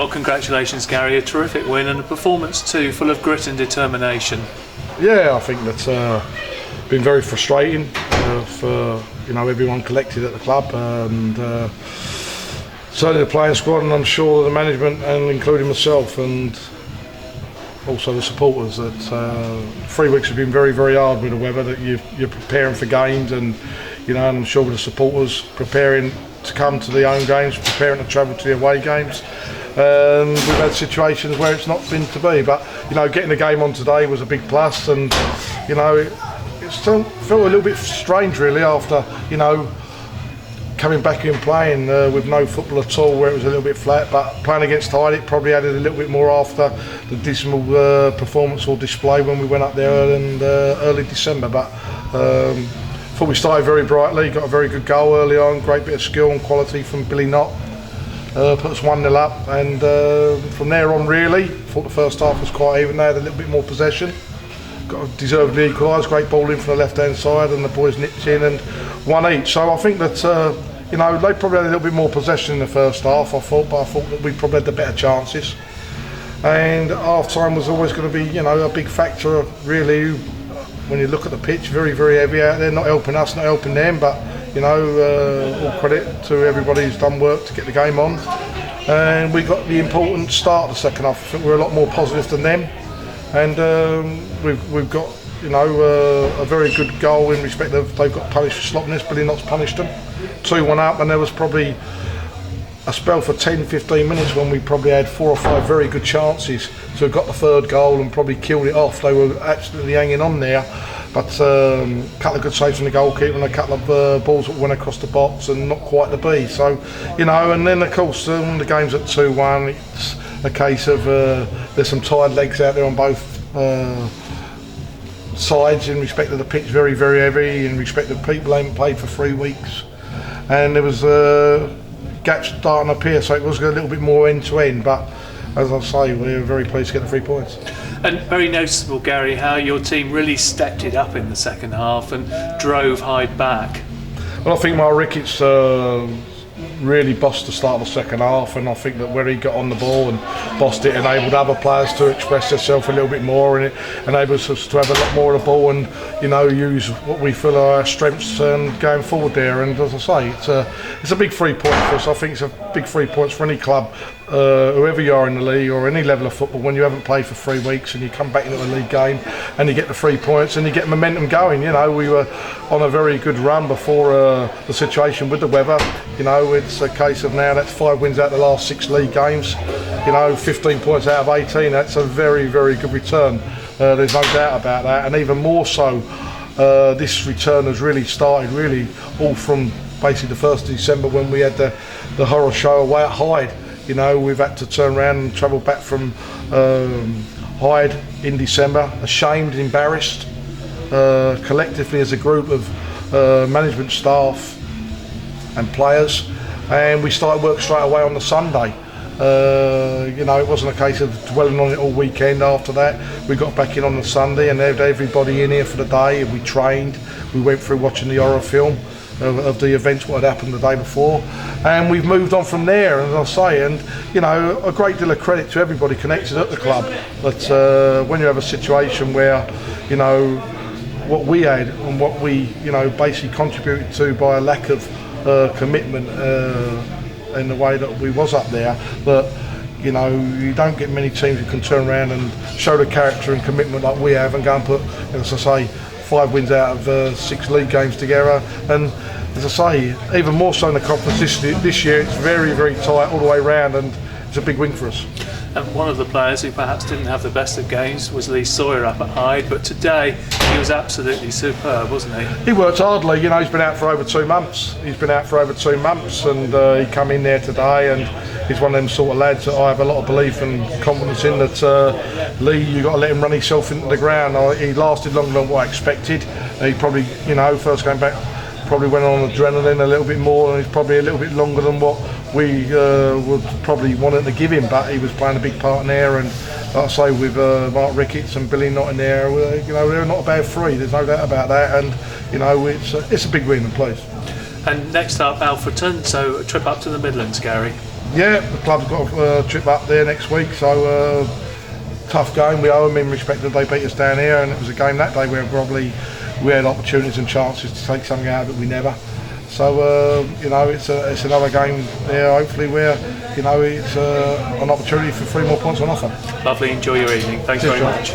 Well, congratulations, Gary. A terrific win and a performance too, full of grit and determination. Yeah, I think that's been very frustrating for everyone collected at the club, and certainly the playing squad, and I'm sure the management, and including myself and also the supporters, that 3 weeks have been very, very hard with the weather. That you're preparing for games, and and I'm sure with the supporters preparing to come to the home games, preparing to travel to the away games. We've had situations where it's not been to be, but getting the game on today was a big plus, and it still felt a little bit strange really after coming back in playing with no football at all, where it was a little bit flat. But playing against Hyde, it probably added a little bit more after the dismal performance or display when we went up there in early December. But thought we started very brightly, got a very good goal early on, great bit of skill and quality from Billy Knott. Put us 1-0 up, and from there on really, thought the first half was quite even. They had a little bit more possession, got deservedly equalised, great ball in from the left hand side, and the boys nipped in and won each. So I think that they probably had a little bit more possession in the first half, I thought that we probably had the better chances. And half time was always going to be a big factor really. When you look at the pitch, very, very heavy out there, not helping us, not helping them, but all credit to everybody who's done work to get the game on. And we got the important start of the second half. I think we're a lot more positive than them, and we've got a very good goal in respect of they've got punished for sloppiness. Billy Knott's punished them 2-1 up, and there was probably a spell for 10-15 minutes when we probably had 4 or 5 very good chances to have got the third goal and probably killed it off. They were absolutely hanging on there, but a couple of good saves from the goalkeeper and a couple of balls that went across the box and not quite the B. So and then of course the game's at 2-1. It's a case of there's some tired legs out there on both sides in respect of the pitch, very, very heavy, in respect of people haven't played for 3 weeks, and there was gaps starting to appear, so it was a little bit more end to end. But as I say, we're very pleased to get the 3 points. And very noticeable, Gary, how your team really stepped it up in the second half and drove Hyde back. Well, I think Mark Ricketts really bossed the start of the second half, and I think that where he got on the ball and bossed it enabled other players to express themselves a little bit more, and it enables us to have a lot more of the ball and use what we feel are our strengths going forward there. And as I say, it's a big 3 points for us. I think it's a big 3 points for any club, whoever you are in the league or any level of football, when you haven't played for 3 weeks and you come back into the league game and you get the 3 points and you get momentum going. We were on a very good run before the situation with the weather. It's a case of now that's 5 wins out of the last 6 league games. 15 points out of 18. That's a very, very good return. There's no doubt about that, and even more so, this return has really started all from basically the 1st of December when we had the horror show away at Hyde. We've had to turn around and travel back from Hyde in December, ashamed, embarrassed, collectively as a group of management staff and players, and we started work straight away on the Sunday. It wasn't a case of dwelling on it all weekend. After that, we got back in on the Sunday and had everybody in here for the day, and we trained. We went through watching the horror film of the events what had happened the day before, and we've moved on from there. And as I say, a great deal of credit to everybody connected at the club. But when you have a situation where what we had and what we basically contributed to by a lack of commitment in the way that we was up there, but you don't get many teams who can turn around and show the character and commitment like we have and go and put, as I say, 5 wins out of 6 league games together. And as I say, even more so in the conference this year, it's very, very tight all the way round, and it's a big win for us. And one of the players who perhaps didn't have the best of games was Lee Sawyer up at Hyde, but today he was absolutely superb, wasn't he? He worked hardly. He's been out for over 2 months. and he come in there today, and he's one of them sort of lads that I have a lot of belief and confidence in, that Lee, you've got to let him run himself into the ground. He lasted longer than what I expected. He probably, first came back, probably went on adrenaline a little bit more, and he's probably a little bit longer than what we would probably wanted to give him, but he was playing a big part in there. And like I say, with Mark Ricketts and Billy Knott in there, they're not a bad 3, there's no doubt about that. And it's a big win and please. And next up, Alfreton, so a trip up to the Midlands, Gary. Yeah, the club's got a trip up there next week, so tough game. We owe them in respect that they beat us down here, and it was a game that day where probably we had opportunities and chances to take something out that we never. So you know, it's another game there. Hopefully, where you know it's an opportunity for 3 more points on offer. Lovely. Enjoy your evening. Thanks very much.